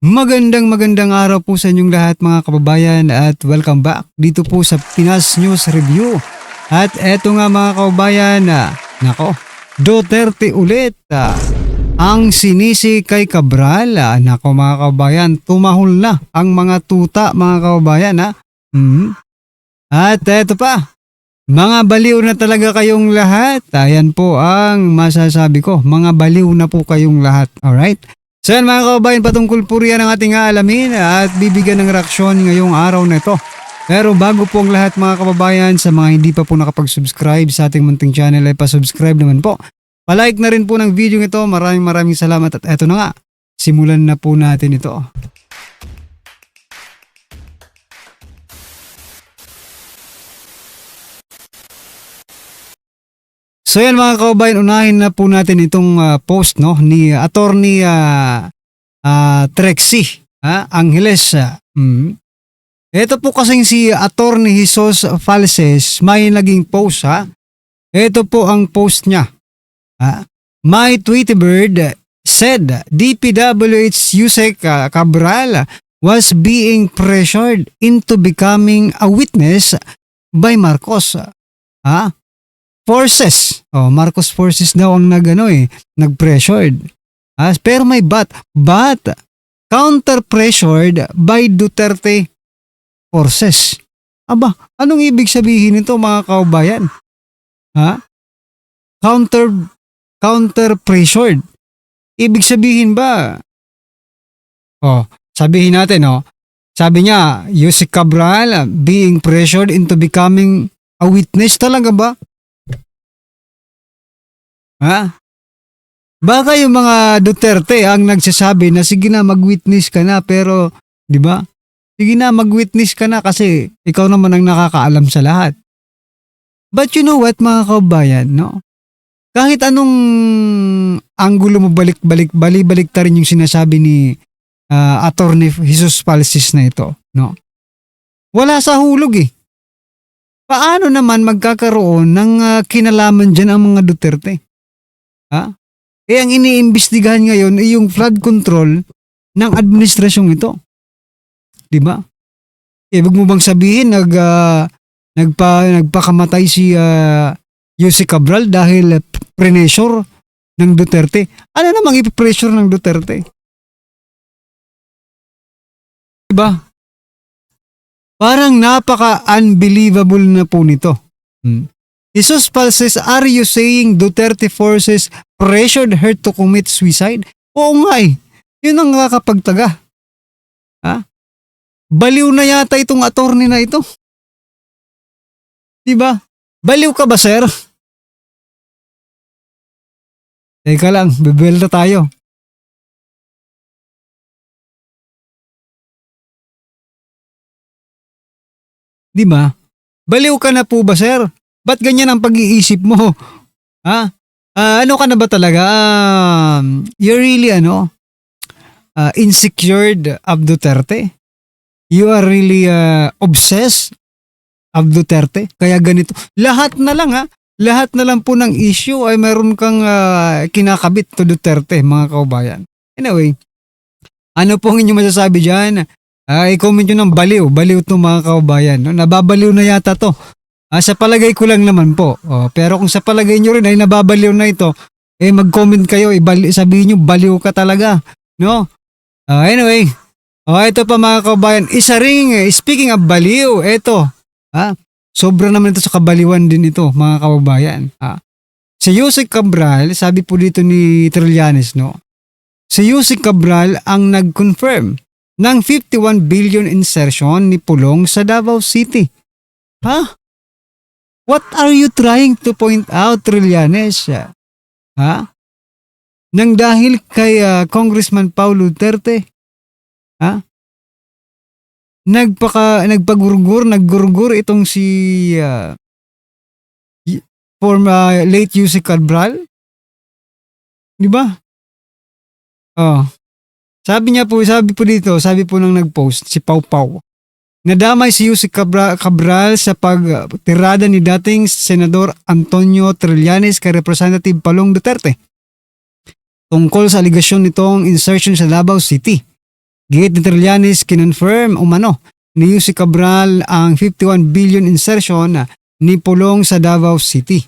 Magandang araw po sa inyong lahat mga kababayan at welcome back dito po sa Pinas News Review. At eto nga mga kababayan, nako, Duterte ulit. Ang sinisi kay Cabral, nako mga kababayan, tumahol na ang mga tuta mga kababayan. At eto pa, mga baliw na talaga kayong lahat. Ayan po ang masasabi ko, mga baliw na po kayong lahat. Alright? So yan mga kababayan, patungkol po riyan ang ating aalamin at bibigyan ng reaksyon ngayong araw na ito. Pero bago po ang lahat mga kababayan, sa mga hindi pa po nakapag-subscribe sa ating munting channel ay pa-subscribe naman po. Palike na rin po ng video ito. Maraming salamat at eto na nga, simulan na po natin ito. So yan mga kababayan, unahin na po natin itong post ni Attorney Trexie Angeles. Ito po kasing si Attorney Jesus Falses may naging post. Ito po ang post niya. My Tweetybird said DPWH Yusek Cabral was being pressured into becoming a witness by Marcos. Forces. Marcos forces daw ang nag-pressured. Pero may but counter-pressured by Duterte forces. Aba, anong ibig sabihin nito mga kaubayan? Counter-pressured. Ibig sabihin ba? Sabihin natin, sabi niya, Yusek Cabral being pressured into becoming a witness, talaga ba? Baka yung mga Duterte ang nagsasabi na sige na mag-witness ka na, pero di ba? Sige na mag-witness ka na kasi ikaw naman ang nakakaalam sa lahat. But you know what mga kabayan, no? Kahit anong anggulo mo balik ta rin yung sinasabi ni Attorney Jesus Falsis na ito, no? Wala sa hulog eh. Paano naman magkakaroon ng kinalaman dyan ang mga Duterte? Ang iniimbestigahan ngayon ay yung flood control ng administrasyong ito. Di ba? Ibig mo bang sabihin nagpakamatay si Yusek Cabral dahil pressure ng Duterte? Ano namang ipipressure ng Duterte? Di ba? Parang napaka-unbelievable na po nito. Jesus Falses, are you saying Duterte forces pressured her to commit suicide? Oo nga eh. Yun ang nakakapagtaga. Baliw na yata itong attorney na ito. Diba? Baliw ka ba, sir? Teka lang, bibel na tayo. Diba? Baliw ka na po ba, sir? Ba't ganyan ang pag-iisip mo? Ano ka na ba talaga? You're really insecure of Duterte? You are really obsessed of Duterte? Kaya ganito. Lahat na lang po ng issue ay mayroon kang kinakabit to Duterte, mga kaubayan. Anyway, ano pong inyong masasabi dyan? I-comment nyo ng baliw to mga kaubayan. No? Nababaliw na yata to. Sa palagay ko lang naman po. Pero kung sa palagay nyo rin ay nababaliw na ito, mag-comment kayo, sabihin nyo baliw ka talaga. No? Anyway, ito pa mga kabayan, isa ring, speaking of baliw, ito. Sobra naman ito sa kabaliwan din ito, mga kababayan. Si Yusek Cabral, sabi po dito ni Trillanes, no? Si Yusek Cabral ang nag-confirm ng 51 billion insertion ni Pulong sa Davao City. What are you trying to point out, Trillanes? Nang dahil kay Congressman Paulo Duterte, naggurgur itong si late Yusek Cabral? Di ba? Sabi po nang nag-post si Pau Pau. Nadamay si Yusek Cabral sa pagtirada ni dating Senador Antonio Trillanes kay Representative Palong Duterte tungkol sa aligasyon nitong insertion sa Davao City. Gate ni Trillanes kinonfirm umano ni Yusek Cabral ang 51 billion insertion ni Pulong sa Davao City.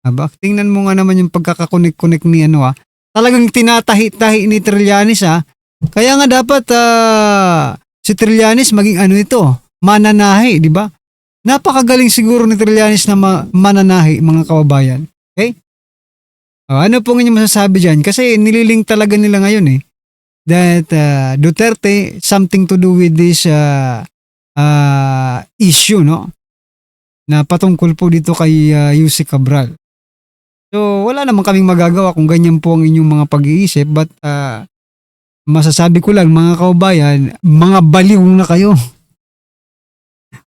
Aba, tingnan mo nga naman yung pagkakakonek-konek ni Talagang tinatahi-tahi ni Trillanes Kaya nga dapat si Trillanes maging mananahi, di ba? Napakagaling siguro ni Trillanes na mananahi, mga kababayan. Okay? Ano pong inyong masasabi dyan? Kasi nililing talaga nila ngayon that Duterte something to do with this issue, no? Na patungkol po dito kay Yusek Cabral. So, wala naman kaming magagawa kung ganyan po ang inyong mga pag-iisip, but masasabi ko lang, mga kababayan, mga baliw na kayo.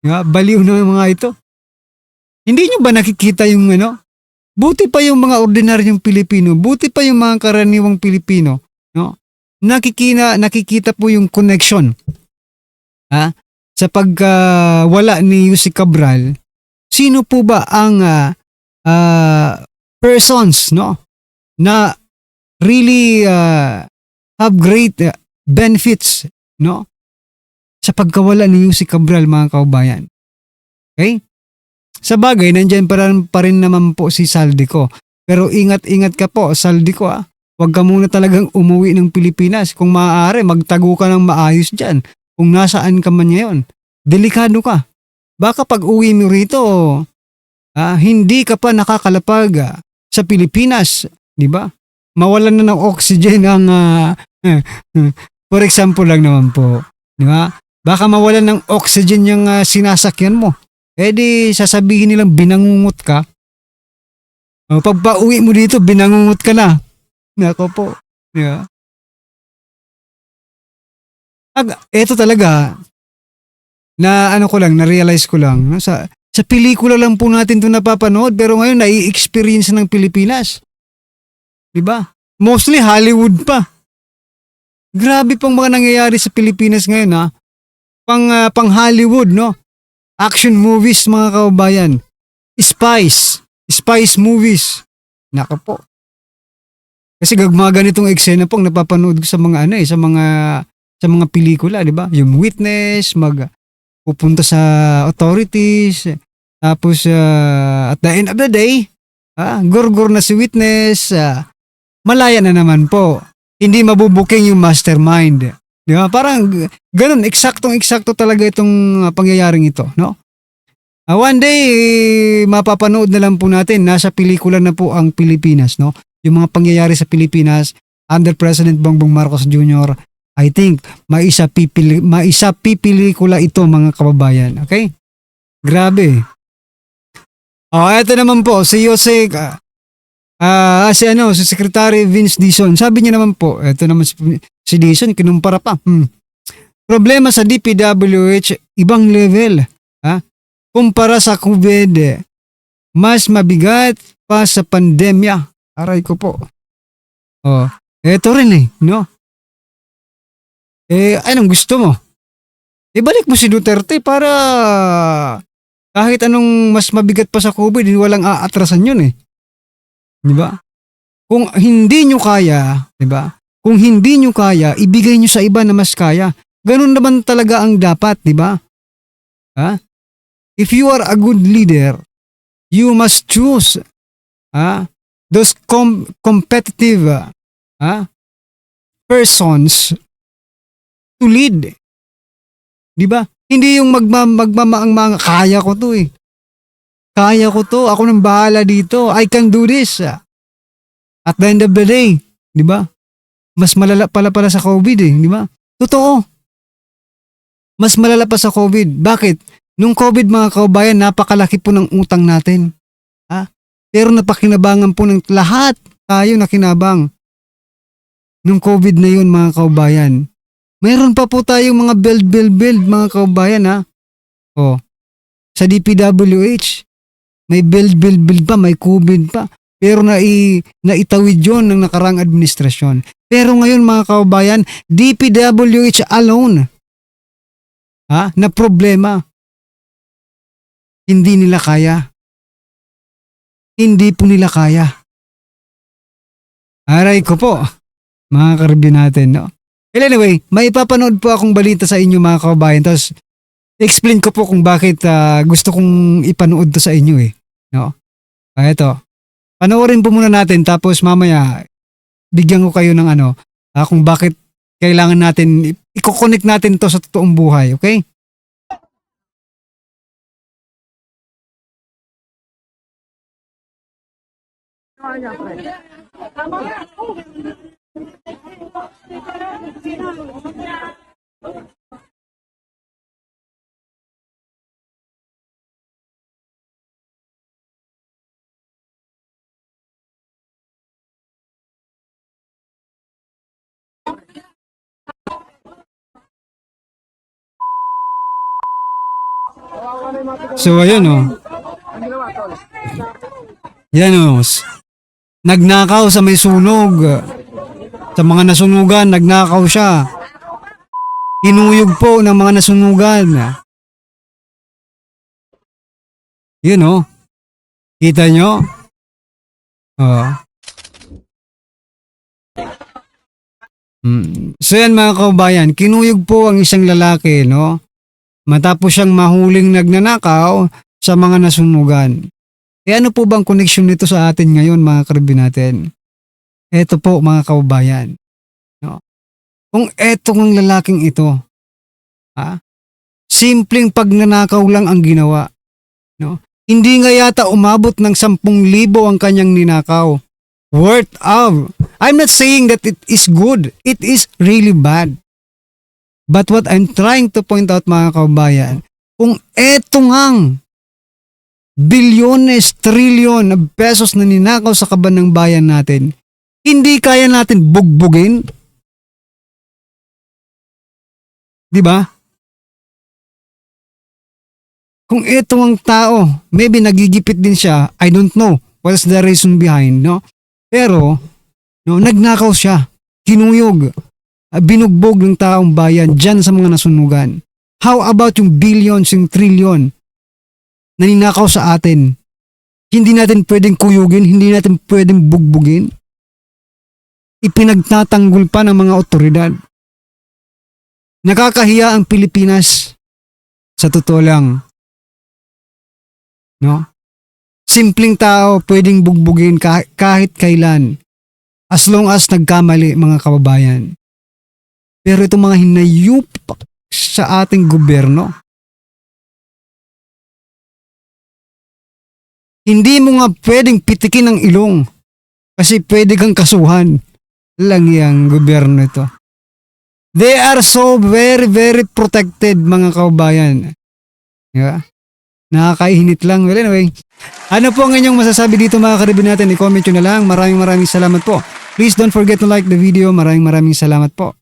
Baliw na yung mga ito. Hindi nyo ba nakikita yung buti pa yung mga ordinaryong Pilipino, buti pa yung mga karaniwang Pilipino, no? Nakikita po yung connection sa pagwala ni Yusek Cabral. Sino po ba ang persons, no, na really have great benefits, no, sa pagkawala ni Yusek Cabral, mga kababayan? Okay? Sa bagay, nandyan pa rin naman po si Saldico. Pero ingat-ingat ka po, Saldico. Huwag ka muna talagang umuwi ng Pilipinas. Kung maaari, magtago ka ng maayos dyan. Kung nasaan ka man ngayon. Delikado ka. Baka pag uwi mo rito, hindi ka pa nakakalapag sa Pilipinas. Di ba? Mawalan na ng oxygen ang, for example lang naman po. Di ba? Baka mawalan ng oxygen yung sinasakyan mo. Di sasabihin nilang binangungot ka. Pag pauwi mo dito, binangungot ka na. Nako po. Yeah. Ito talaga, na-realize ko lang. Sa pelikula lang po natin ito napapanood, pero ngayon nai-experience ng Pilipinas. Diba? Mostly Hollywood pa. Grabe pong mga nangyayari sa Pilipinas ngayon pang Hollywood, no? Action movies, mga kababayan. Spice movies. Nako po. Kasi mga ganitong eksena pong napapanood ko sa mga sa mga pelikula, di ba? Yung witness, pupunta sa authorities, tapos at the end of the day, gorgor na si witness, malaya na naman po. Hindi mabubuking yung mastermind. Di ba? Parang ganun, eksaktong-eksakto talaga itong pangyayaring ito, no? One day, mapapanood na lang po natin, nasa pelikula na po ang Pilipinas, no? Yung mga pangyayari sa Pilipinas under President Bongbong Marcos Jr., I think maisa pipelikula ito, mga kababayan. Okay? Grabe. Ito naman po si Yusek si Secretary Vince Dizon. Sabi niya naman po, ito naman si Dizon, kinumpara pa. Problema sa DPWH, ibang level. Kumpara sa COVID, mas mabigat pa sa pandemya. Aray ko po. Eto rin no? Anong gusto mo? Ibalik mo si Duterte para kahit anong mas mabigat pa sa COVID, walang aatrasan yun Di ba? Kung hindi nyo kaya, di ba? Kung hindi nyo kaya, ibigay nyo sa iba na mas kaya. Ganun naman talaga ang dapat, di ba? If you are a good leader, you must choose those competitive persons to lead. Di ba? Hindi yung magmamaang kaya ko to Kaya ko to. Ako nang bahala dito. I can do this. At the end of the day, di ba? Mas malala pala sa COVID di ba? Totoo. Mas malala pa sa COVID. Bakit? Nung COVID, mga kababayan, napakalaki po ng utang natin. Pero napakinabangan po ng lahat tayo na kinabang. Nung COVID na yun, mga kababayan. Mayroon pa po tayong mga build, mga kababayan sa DPWH. May build pa, may COVID pa. Pero naitawid yun ng nakarang administrasyon. Pero ngayon, mga kababayan, DPWH alone, na problema. Hindi nila kaya. Hindi po nila kaya. Aray ko po, mga karibin natin, no? Well, anyway, may ipapanood po akong balita sa inyo mga kababayan. Tapos, explain ko po kung bakit gusto kong ipanood to sa inyo eh. No? Ito. Panoorin po muna natin tapos mamaya bigyan ko kayo ng kung bakit kailangan natin, i-connect natin to sa totoong buhay. Okay? So, ayun Yan nagnakaw sa may sunog. Sa mga nasunugan, nagnakaw siya. Hinuyog po ng mga nasunugan. Yun Kita nyo? So yan mga kababayan, kinuyog po ang isang lalaki, matapos siyang mahuling nagnanakaw sa mga nasunugan. Ano po bang koneksyon nito sa atin ngayon mga karibin natin? Eto po mga kababayan. Kung eto ng lalaking ito, simpleng pagnanakaw lang ang ginawa. Hindi nga yata umabot ng 10,000 ang kanyang ninakaw. Worth of. I'm not saying that it is good. It is really bad. But what I'm trying to point out mga kababayan, kung eto ngang bilyones, trilyon na pesos na ninakaw sa kaban ng bayan natin, hindi kaya natin bugbugin? Di ba? Kung ito ang tao, maybe nagigipit din siya, I don't know what's the reason behind, Pero, nagnakaw siya, kinuyog, binugbog ng taong bayan dyan sa mga nasunugan. How about yung billions, yung trilyon na ninakaw sa atin? Hindi natin pwedeng kuyugin, hindi natin pwedeng bugbugin. Ipinagtatanggol pa ng mga otoridad. Nakakahiya ang Pilipinas. Sa totoo lang. Simpleng tao pwedeng bugbugin kahit kailan. As long as nagkamali mga kababayan. Pero itong mga hinayupak sa ating gobyerno, hindi mo nga pwedeng pitikin ang ilong kasi pwede kang kasuhan lang yung gobyerno ito. They are so very, very protected mga kababayan. Yeah? Nakakainit lang. Well, anyway, ano po ang inyong masasabi dito mga karibin natin? I-comment nyo na lang. Maraming salamat po. Please don't forget to like the video. Maraming salamat po.